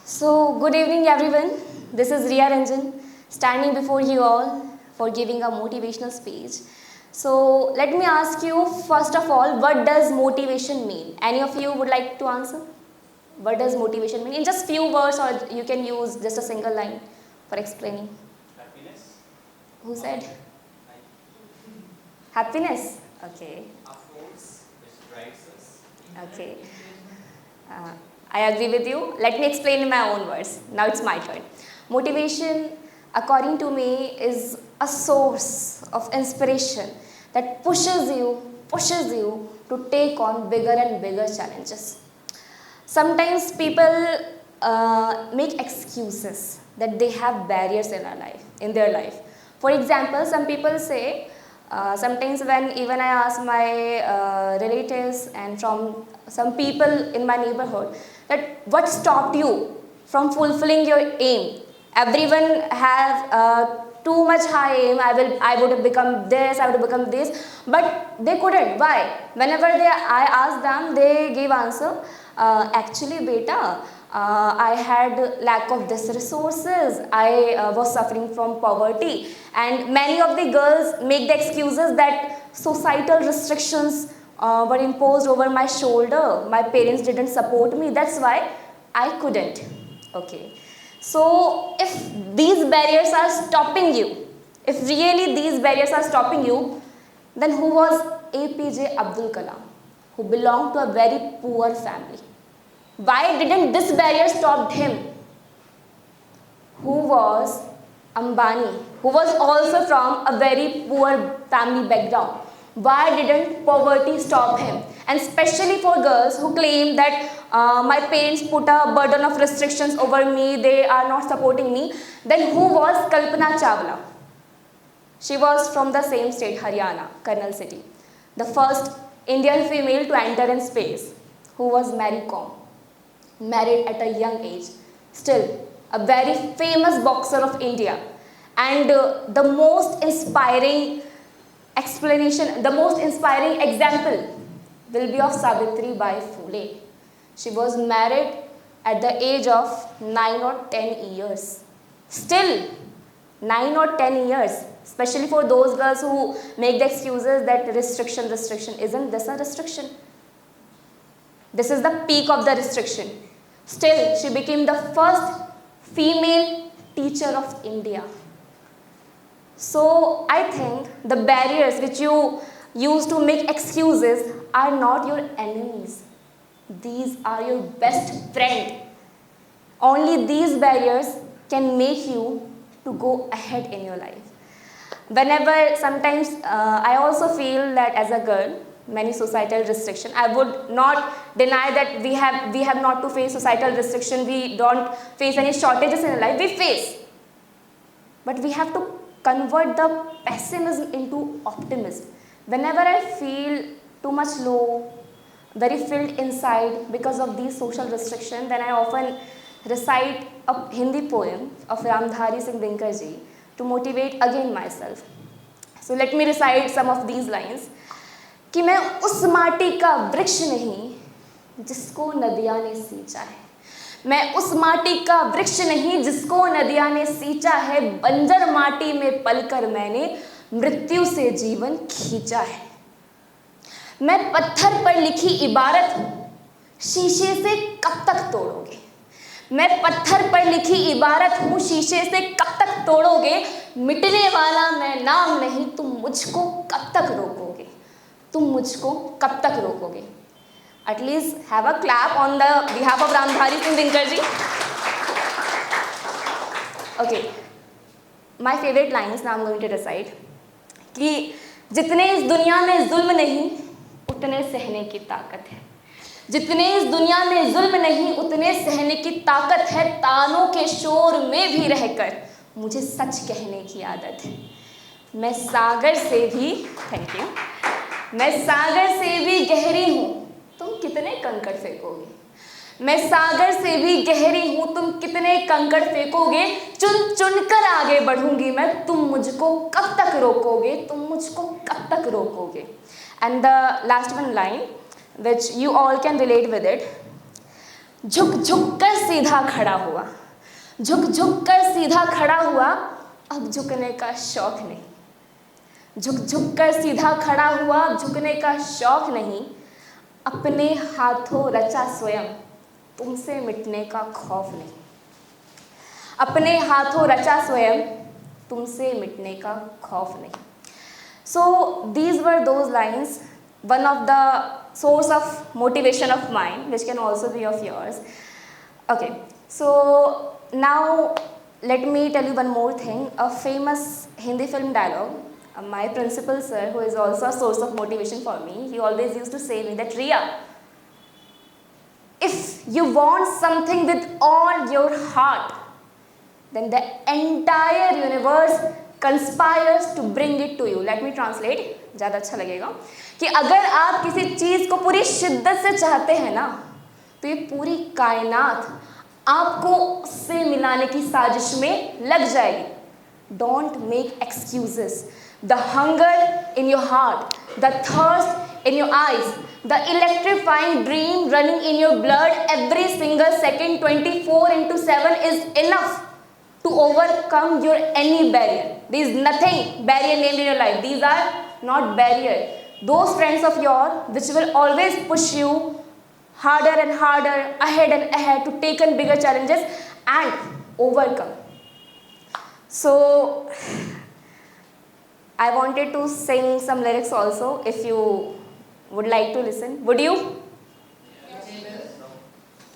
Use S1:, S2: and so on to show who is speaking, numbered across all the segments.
S1: So, good evening everyone. This is Riya Ranjan standing before you all for giving a motivational speech. So, let me ask you first of all, what does motivation mean? Any of you would like to answer? What does motivation mean? In just few words, or you can use just a single line for explaining.
S2: Happiness.
S1: Who said? Happiness. Okay.
S2: A force which drives us.
S1: Okay. I agree with you. Let me explain in my own words. Now it's my turn. Motivation, according to me, is a source of inspiration that pushes you to take on bigger and bigger challenges. Sometimes people make excuses that they have barriers in their life. For example, some people say, sometimes when even I ask my relatives and from some people in my neighborhood that what stopped you from fulfilling your aim. Everyone has too much high aim. I would have become this, I would have become this, but they couldn't. Why? Whenever I asked them, they gave answer. Actually, beta, I had lack of this resources. I was suffering from poverty, and many of the girls make the excuses that societal restrictions were imposed over my shoulder. My parents didn't support me. That's why I couldn't. Okay. So if these barriers are stopping you, if really these barriers are stopping you, then who was APJ Abdul Kalam, who belonged to a very poor family? Why didn't this barrier stop him? Who was Ambani, who was also from a very poor family background? Why didn't poverty stop him? And especially for girls who claim that my parents put a burden of restrictions over me, they are not supporting me. Then who was Kalpana Chawla? She was from the same state, Haryana, Karnal city. The first Indian female to enter in space. Who was Mary Kom? Married at a young age. Still, a very famous boxer of India. And the most inspiring explanation, the most inspiring example will be of Savitri Bai Phule. She was married at the age of 9 or 10 years. Still, 9 or 10 years, especially for those girls who make the excuses that restriction. Isn't this a restriction? This is the peak of the restriction. Still, she became the first female teacher of India. So, I think the barriers which you use to make excuses are not your enemies. These are your best friend. Only these barriers can make you to go ahead in your life. Whenever, sometimes I also feel that as a girl, many societal restriction. I would not deny that we have not to face societal restriction. We don't face any shortages in life. We face, but we have to convert the pessimism into optimism. Whenever I feel too much low, very filled inside because of these social restrictions, then I often recite a Hindi poem of Ramdhari Singh Dinkar ji to motivate again myself. So let me recite some of these lines. कि मैं उस माटी का वृक्ष नहीं जिसको नदियाँ ने सींचा है, मैं उस माटी का वृक्ष नहीं जिसको नदियाँ ने सींचा है, बंजर माटी में पलकर मैंने मृत्यु से जीवन खींचा है। मैं पत्थर पर लिखी इबारत हूँ, शीशे से कब तक तोड़ोगे? मैं पत्थर पर लिखी इबारत हूँ, शीशे से कब तक तोड़ोगे? मिटने वाला मैं नाम नहीं, तुम मुझको कब तक रोकोगे? तुम मुझको कब तक रोकोगे? At least have a clap on the behalf of Ramdhari Singh Dinkar ji. Okay, my favorite lines now I'm going to recite. कि जितने इस दुनिया में जुल्म नहीं, उतने सहने की ताकत है. जितने इस दुनिया में जुल्म नहीं, उतने सहने की ताकत है. तानों के शोर में भी रहकर मुझे सच कहने की आदत है. मैं सागर से भी, थैंक यू, मैं सागर से भी गहरी हूँ, तुम कितने कंकड़ फेंकोगे? मैं सागर से भी गहरी हूँ, तुम कितने कंकड़ फेंकोगे? चुन चुन कर आगे बढ़ूंगी मैं, तुम मुझको कब तक रोकोगे? तुम मुझको कब तक रोकोगे? And the last one line, which you all can relate with it. झुक झुक कर सीधा खड़ा हुआ, झुक झुक कर सीधा खड़ा हुआ, अब झुकने का शौक नहीं। झुक झुक कर सीधा खड़ा हुआ, अब झुकने का शौक नहीं। अपने हाथों रचा स्वयं, तुमसे मिटने का खौफ नहीं। अपने हाथों रचा स्वयं, तुमसे मिटने का खौफ नहीं। So these were those lines, one of the source of motivation of mine, which can also be of yours. Okay, so now let me tell you one more thing. A famous Hindi film dialogue. My principal sir, who is also a source of motivation for me, he always used to say me that, Riya, if you want something with all your heart, then the entire universe conspires to bring it to you. Let me translate, ज़्यादा अच्छा लगेगा कि अगर आप किसी चीज़ को पूरी शिद्दत से चाहते हैं ना, तो ये पूरी कायनात आपको उससे मिलाने की साजिश में लग जाएगी. Don't make excuses. The hunger in your heart, the thirst in your eyes, the electrifying dream running in your blood every single second, 24/7 is enough to overcome your any barrier. There is nothing barrier named in your life. These are not barrier. Those friends of yours which will always push you harder and harder, ahead and ahead to take on bigger challenges and overcome. So I wanted to sing some lyrics also, if you would like to listen. Would you?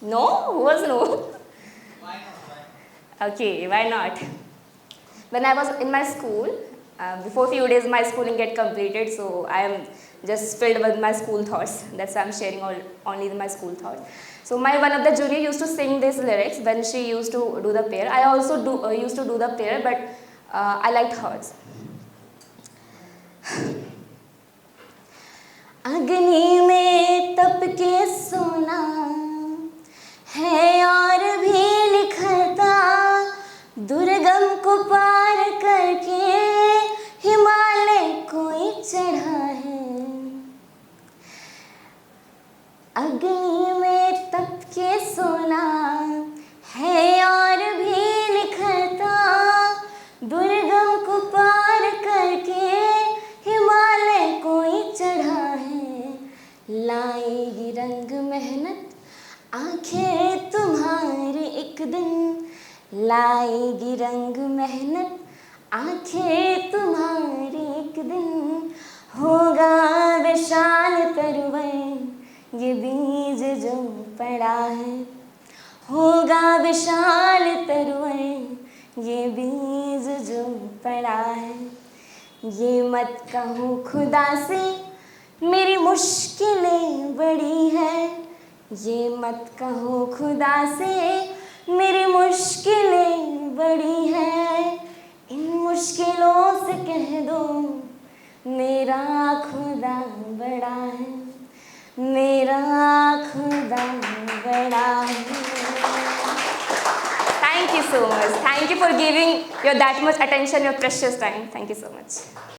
S1: No? Who was no? Okay, why not? When I was in my school, before few days my schooling get completed, so I am just filled with my school thoughts. That's why I'm sharing only my school thoughts. So one of the junior used to sing these lyrics when she used to do the prayer. I also used to do the prayer, but I liked hers. अग्नि में तप के सोना है और भी निखरता, दुर्गम को पार करके हिमालय कोई चढ़ा है. अग्नि में तप के सोना है और भी निखरता, दुर्गम को पार करके हिमालय कोई चढ़ा है. लाएगी रंग मेहनत आंखें तुम्हारी एक दिन, लाएगी रंग मेहनत आंखें तुम्हारी एक दिन. होगा विशाल तरवर ये बीज जो पड़ा है, होगा विशाल तरवर ये बीज जो पड़ा है. ये मत कहो खुदा से मेरी मुश्किलें बड़ी है, ये मत कहो खुदा से मेरी मुश्किलें बड़ी है. इन मुश्किलों से कह दो मेरा खुदा बड़ा है, मेरा खुदा बड़ा है. Thank you so much. Thank you for giving your that much attention, your precious time. Thank you so much.